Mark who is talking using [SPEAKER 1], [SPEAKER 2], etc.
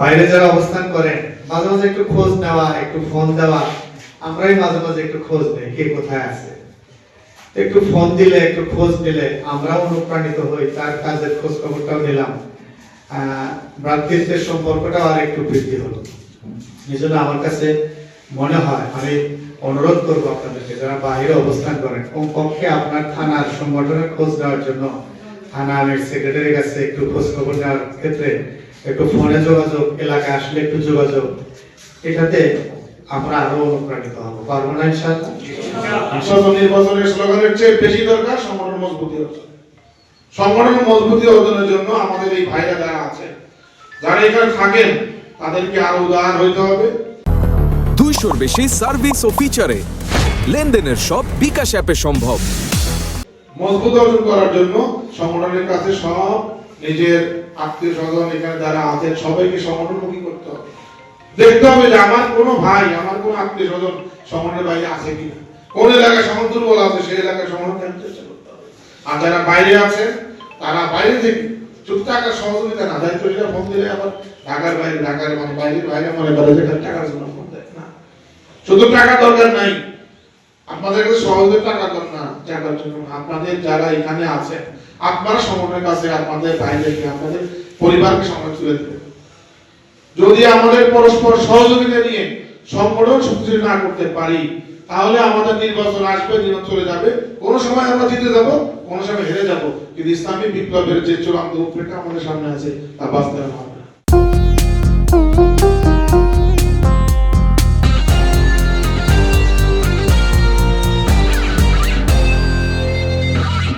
[SPEAKER 1] বাইরে যারা অবস্থান করেন মাঝে মাঝে একটু খোঁজ নেওয়া, একটু ফোন দেওয়া, আমরাই মাঝে মাঝে একটু খোঁজ নেই কে কোথায় আছে। একটু ফোন দিলে, একটু খোঁজ নিলে আমরাও অনুপ্রাণিত হই, তার কাজের খোঁজ খবরটাও নিলাম, ভ্রাতৃত্বের সম্পর্কটাও আর একটু বৃদ্ধি হলো। এই জন্য আমার কাছে মনে হয়, আমি অনুরোধ করবো আপনাদেরকে যারা বাইরে অবস্থান করেন, কমপক্ষে আপনার থানার সংগঠনের খোঁজ নেওয়ার জন্য থানার সেক্রেটারির কাছে একটু খোঁজ খবর নেওয়ার ক্ষেত্রে একটু ফোনে যোগাযোগ, এলাকায় আসলে একটু যোগাযোগ, এটাতে আমরা আরো অনুপ্রাণিত হবো। পারবো না ইনশাআল্লাহ?
[SPEAKER 2] নির্বাচনের স্লোগানের চেয়ে বেশি দরকার সংগঠন মজবুতি অর্জন। সংগঠন মজবুতি অর্জনের জন্য আমাদের এই ভাইরা যারা আছে, যারা এখানে থাকেন, তাদেরকে আরো উদার হইতে হবে।
[SPEAKER 3] 200-র বেশি সার্ভিস ও ফিচারে লেনদেনের সব বিকাশ অ্যাপে সম্ভব।
[SPEAKER 2] মজবুত অর্জন করার জন্য সংগঠনের কাছে সব নিজের আত্মীয় স্বজন এখানে যারা আছেন সবাইকে সংগঠনমুখী করতে হবে। দেখতে হবে যে আমার কোনো ভাই, আমার কোনো আত্মীয় স্বজন সংগঠনের বাইরে আছে কিনা, কোন এলাকায় সংগঠন দুর্বল আছে সেই এলাকায় সংগঠন চেষ্টা করতে হবে। আর যারা বাইরে আছে তারা বাইরে থেকে শুধু টাকার সহযোগিতা না, দায়িত্বশীল ফোন দিলে আবার ঢাকার বাইরে, ঢাকার মানে বাইরের বাইরে মনে করে যে টাকার জন্য ফোন দেয় না। শুধু টাকা দরকার নাই, আপনাদের কাছে সহজে টাকা দরকার না, টাকার জন্য আপনাদের যারা এখানে আছে আপনারা সংগঠনের কাছে আপনাদের ভাইদেরকে, আপনাদের পরিবারকে সময় তুলে দেবেন। যদি আমাদের পরস্পর সহযোগিতা নিয়ে সংগঠন শক্তিশালী না করতে পারি, তাহলে আমাদের নির্বাচন আসবে, নির্বাচন চলে যাবে, কোন সময় আমরা জিতে যাব, কোন সময় হেরে যাব, কিন্তু ইসলামী বিপ্লবের যে চূড়ান্ত রূপরেখা আমাদের সামনে আছে তা বাস্তবায়ন হবে।